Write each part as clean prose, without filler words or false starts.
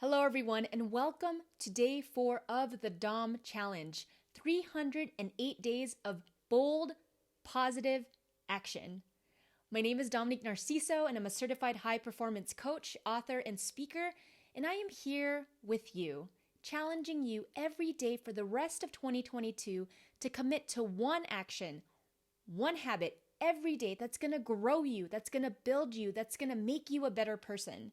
Hello, everyone, and welcome to day 4 of the Dom Challenge 308 days of bold, positive action. My name is Dominique Narciso, and I'm a certified high performance coach, author, and speaker. And I am here with you, challenging you every day for the rest of 2022 to commit to one action, one habit every day that's going to grow you, that's going to build you, that's going to make you a better person.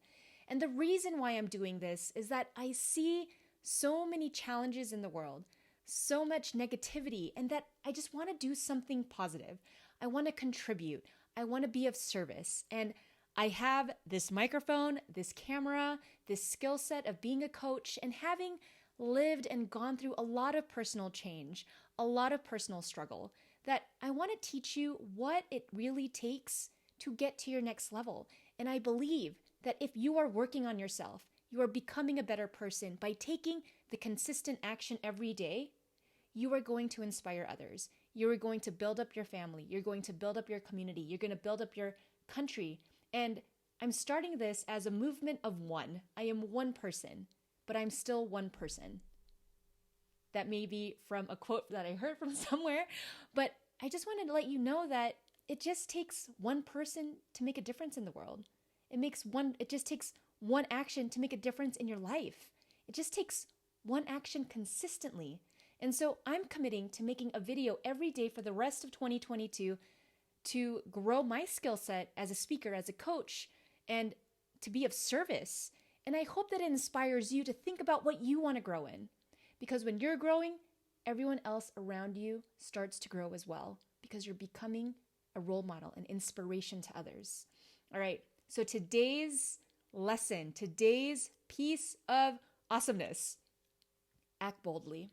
And the reason why I'm doing this is that I see so many challenges in the world, so much negativity, and that I just want to do something positive. I want to contribute. I want to be of service. And I have this microphone, this camera, this skill set of being a coach and having lived and gone through a lot of personal change, a lot of personal struggle, that I want to teach you what it really takes to get to your next level. And I believe that if you are working on yourself, you are becoming a better person by taking the consistent action every day, you are going to inspire others. You are going to build up your family. You're going to build up your community. You're going to build up your country. And I'm starting this as a movement of one. I am one person, but I'm still one person. That may be from a quote that I heard from somewhere, but I just wanted to let you know that it just takes one person to make a difference in the world. It just takes one action to make a difference in your life. It just takes one action consistently. And so I'm committing to making a video every day for the rest of 2022 to grow my skill set as a speaker, as a coach, and to be of service. And I hope that it inspires you to think about what you want to grow in. Because when you're growing, everyone else around you starts to grow as well, because you're becoming a role model, an inspiration to others. All right. So today's lesson, today's piece of awesomeness: act boldly.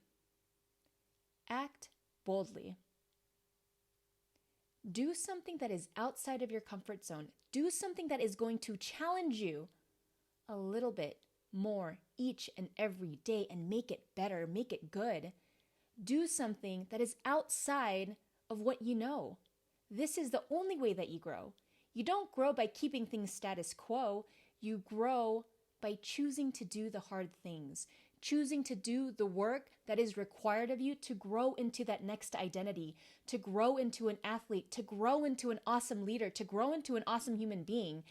Act boldly. Do something that is outside of your comfort zone. Do something that is going to challenge you a little bit more each and every day and make it better, make it good. Do something that is outside of what you know. This is the only way that you grow. You don't grow by keeping things status quo. You grow by choosing to do the hard things, choosing to do the work that is required of you to grow into that next identity, to grow into an athlete, to grow into an awesome leader, to grow into an awesome human being.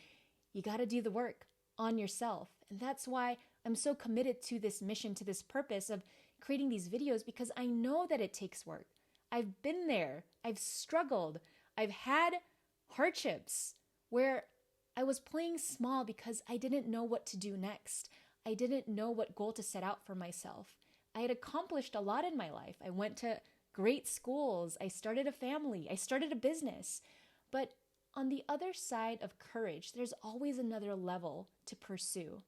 You got to do the work on yourself. And that's why I'm so committed to this mission, to this purpose of creating these videos, because I know that it takes work. I've been there. I've struggled. I've had hardships where I was playing small because I didn't know what to do next. I didn't know what goal to set out for myself. I had accomplished a lot in my life. I went to great schools. I started a family. I started a business. But on the other side of courage, there's always another level to pursue.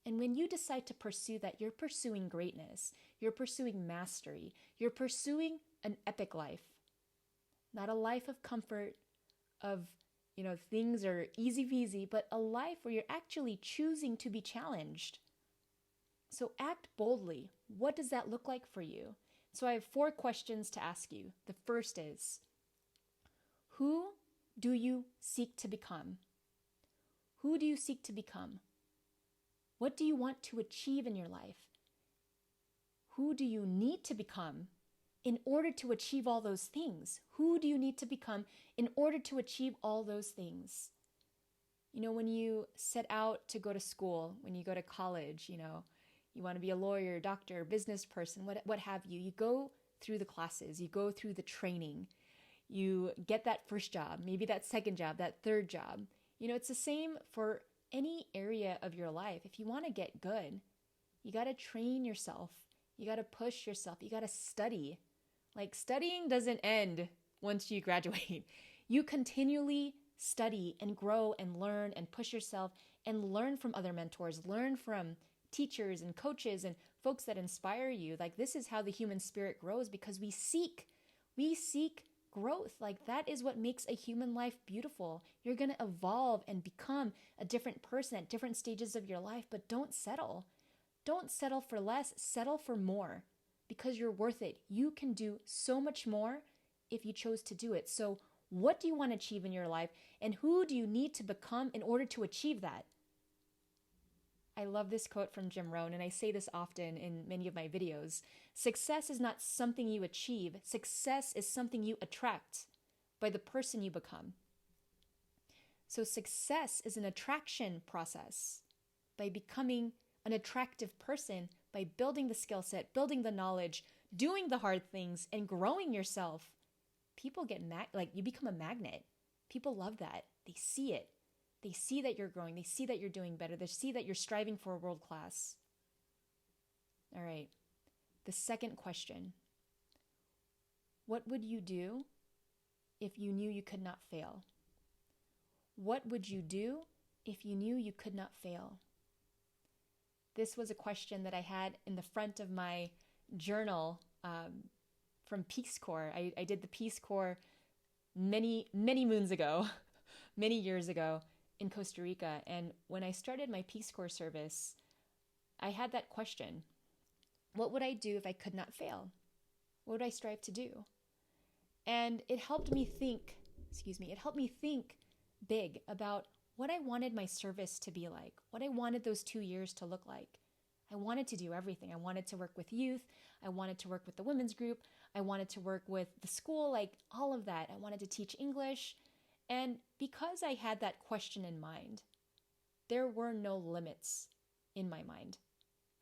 And when you decide to pursue that, you're pursuing greatness. You're pursuing mastery. You're pursuing an epic life. Not a life of comfort, of, things are easy peasy, but a life where you're actually choosing to be challenged. So act boldly. What does that look like for you? So I have 4 questions to ask you. The first is, who do you seek to become? Who do you seek to become? What do you want to achieve in your life? Who do you need to become in order to achieve all those things? Who do you need to become in order to achieve all those things? When you set out to go to school, when you go to college, you want to be a lawyer, doctor, business person, what have you. You go through the classes, you go through the training, you get that first job, maybe that second job, that third job. It's the same for any area of your life. If you want to get good, you got to train yourself. You got to push yourself. You got to study. Like, studying doesn't end once you graduate. You continually study and grow and learn and push yourself and learn from other mentors, learn from teachers and coaches and folks that inspire you. Like, this is how the human spirit grows, because we seek growth. Like, that is what makes a human life beautiful. You're going to evolve and become a different person at different stages of your life, but don't settle. Don't settle for less, settle for more, because you're worth it. You can do so much more if you chose to do it. So what do you want to achieve in your life, and who do you need to become in order to achieve that? I love this quote from Jim Rohn, and I say this often in many of my videos. Success is not something you achieve. Success is something you attract by the person you become. So success is an attraction process. By becoming an attractive person, by building the skill set, building the knowledge, doing the hard things, and growing yourself, people get you become a magnet. People love that. They see it. They see that you're growing. They see that you're doing better. They see that you're striving for world class. All right. The second question. What would you do if you knew you could not fail? What would you do if you knew you could not fail? This was a question that I had in the front of my journal from Peace Corps. I did the Peace Corps many moons ago, many years ago in Costa Rica. And when I started my Peace Corps service, I had that question. What would I do if I could not fail? What would I strive to do? And it helped me think big about what I wanted my service to be like, what I wanted those 2 years to look like. I wanted to do everything. I wanted to work with youth. I wanted to work with the women's group. I wanted to work with the school, like all of that. I wanted to teach English. And because I had that question in mind, there were no limits in my mind.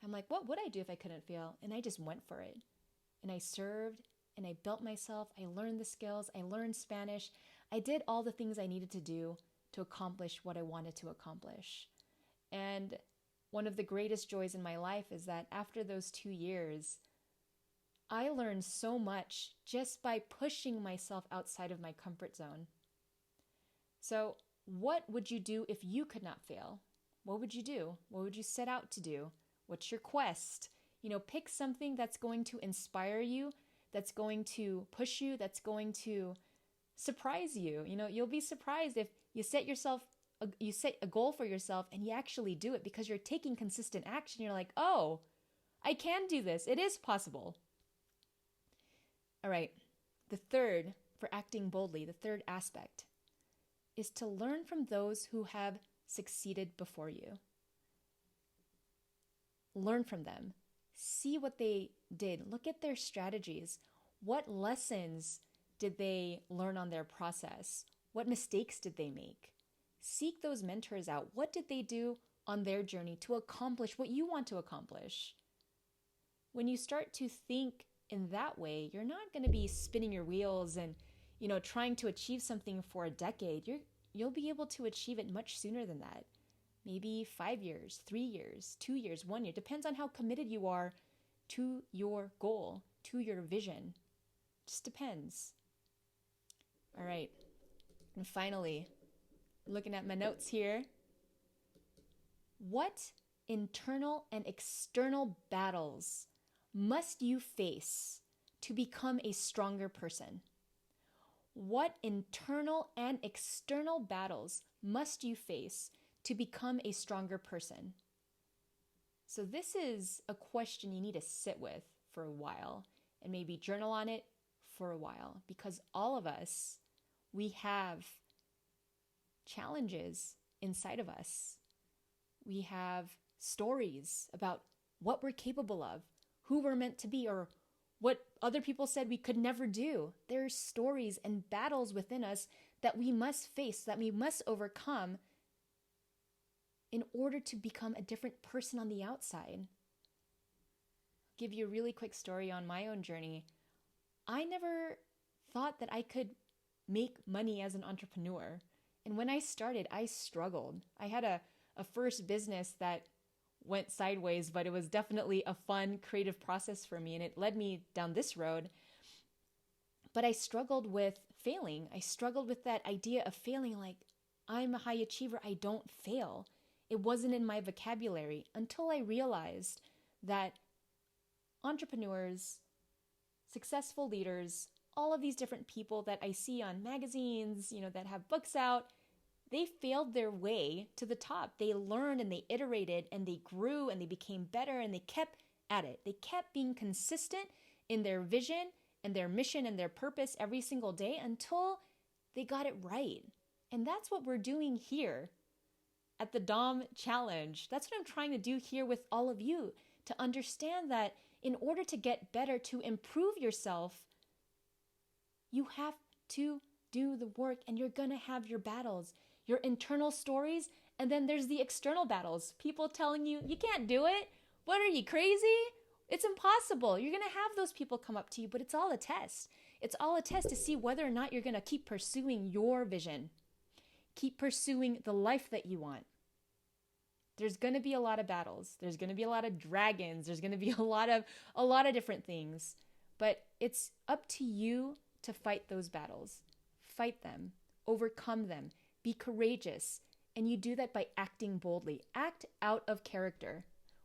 I'm like, what would I do if I couldn't fail? And I just went for it. And I served and I built myself. I learned the skills. I learned Spanish. I did all the things I needed to do to accomplish what I wanted to accomplish. And one of the greatest joys in my life is that after those 2 years, I learned so much just by pushing myself outside of my comfort zone. So, what would you do if you could not fail? What would you do? What would you set out to do? What's your quest? Pick something that's going to inspire you, that's going to push you, that's going to surprise you. You'll be surprised if you set a goal for yourself and you actually do it because you're taking consistent action. You're like, oh, I can do this. It is possible. All right. The third, for acting boldly, the third aspect is to learn from those who have succeeded before you. Learn from them. See what they did. Look at their strategies. What lessons did they learn on their process? What mistakes did they make? Seek those mentors out. What did they do on their journey to accomplish what you want to accomplish? When you start to think in that way, you're not going to be spinning your wheels and, trying to achieve something for a decade. You'll be able to achieve it much sooner than that. Maybe 5 years, 3 years, 2 years, 1 year. Depends on how committed you are to your goal, to your vision. Just depends. All right. And finally, looking at my notes here. What internal and external battles must you face to become a stronger person? What internal and external battles must you face to become a stronger person? So this is a question you need to sit with for a while and maybe journal on it for a while, because all of us, we have challenges inside of us. We have stories about what we're capable of, who we're meant to be, or what other people said we could never do. There's stories and battles within us that we must face, that we must overcome in order to become a different person on the outside. I'll give you a really quick story on my own journey. I never thought that I could make money as an entrepreneur. And when I started, I struggled. I had a first business that went sideways, but it was definitely a fun, creative process for me, and it led me down this road. But I struggled with failing. I struggled with that idea of failing, like, I'm a high achiever, I don't fail. It wasn't in my vocabulary until I realized that entrepreneurs, successful leaders, all of these different people that I see on magazines, that have books out, they failed their way to the top. They learned and they iterated and they grew and they became better and they kept at it. They kept being consistent in their vision and their mission and their purpose every single day until they got it right. And that's what we're doing here. at the Dom Challenge. That's what I'm trying to do here with all of you, to understand that in order to get better, to improve yourself, you have to do the work, and you're going to have your battles, your internal stories, and then there's the external battles. People telling you, you can't do it. What are you, crazy? It's impossible. You're going to have those people come up to you, but it's all a test. It's all a test to see whether or not you're going to keep pursuing your vision. Keep pursuing the life that you want. There's going to be a lot of battles. There's going to be a lot of dragons. There's going to be a lot of different things. But it's up to you to fight those battles. Fight them. Overcome them. Be courageous. And you do that by acting boldly. Act out of character.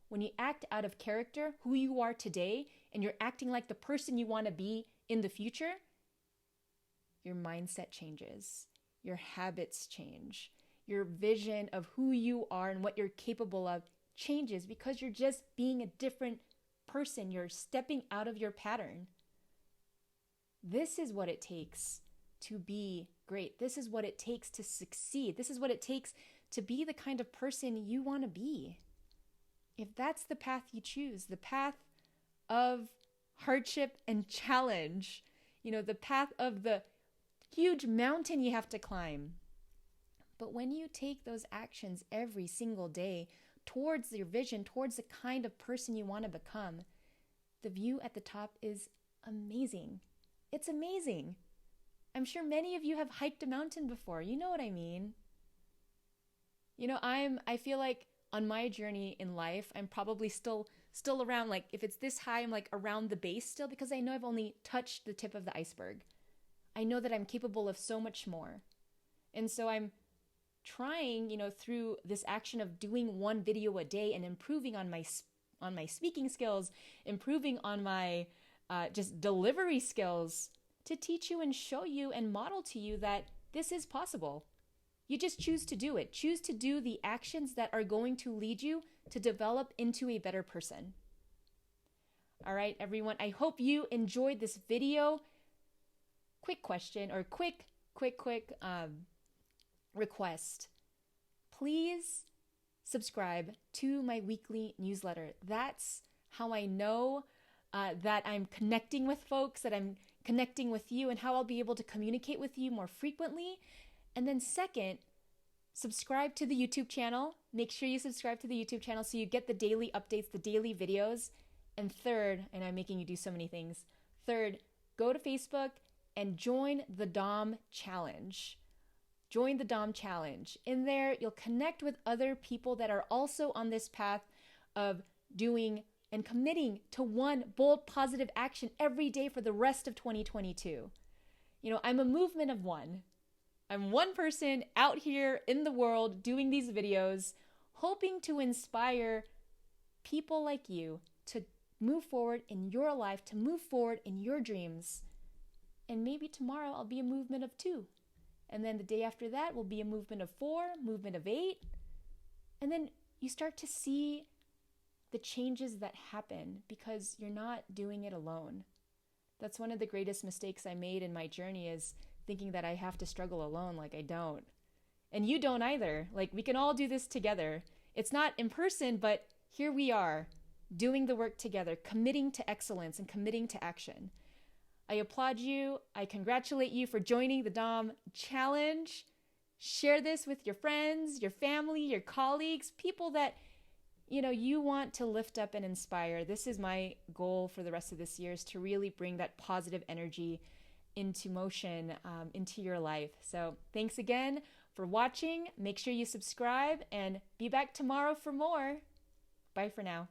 When you act out of character, who you are today, and you're acting like the person you want to be in the future, your mindset changes. Your habits change. Your vision of who you are and what you're capable of changes because you're just being a different person. You're stepping out of your pattern. This is what it takes to be great. This is what it takes to succeed. This is what it takes to be the kind of person you want to be. If that's the path you choose, the path of hardship and challenge, the path of the huge mountain you have to climb. But when you take those actions every single day towards your vision, towards the kind of person you want to become, the view at the top is amazing. It's amazing. I'm sure many of you have hiked a mountain before. You know what I mean? I feel like on my journey in life, I'm probably still around, like if it's this high, I'm like around the base still, because I know I've only touched the tip of the iceberg. I know that I'm capable of so much more. And so I'm trying, through this action of doing one video a day and improving on my speaking skills, improving on my just delivery skills, to teach you and show you and model to you that this is possible. You just choose to do it. Choose to do the actions that are going to lead you to develop into a better person. All right, everyone, I hope you enjoyed this video. Quick question, or quick request. Please subscribe to my weekly newsletter. That's how I know that I'm connecting with folks, that I'm connecting with you, and how I'll be able to communicate with you more frequently. And then second, subscribe to the YouTube channel. Make sure you subscribe to the YouTube channel so you get the daily updates, the daily videos. And third, and I'm making you do so many things. Third, go to Facebook and join the Dom Challenge. Join the Dom Challenge. In there, you'll connect with other people that are also on this path of doing and committing to one bold, positive action every day for the rest of 2022. I'm a movement of one. I'm one person out here in the world doing these videos, hoping to inspire people like you to move forward in your life, to move forward in your dreams. And maybe tomorrow I'll be a movement of 2. And then the day after that will be a movement of 4, movement of 8. And then you start to see the changes that happen because you're not doing it alone. That's one of the greatest mistakes I made in my journey, is thinking that I have to struggle alone. Like, I don't. And you don't either. Like, we can all do this together. It's not in person, but here we are doing the work together, committing to excellence and committing to action. I applaud you. I congratulate you for joining the Dom Challenge. Share this with your friends, your family, your colleagues, people that you want to lift up and inspire. This is my goal for the rest of this year, is to really bring that positive energy into motion, into your life. So thanks again for watching. Make sure you subscribe and be back tomorrow for more. Bye for now.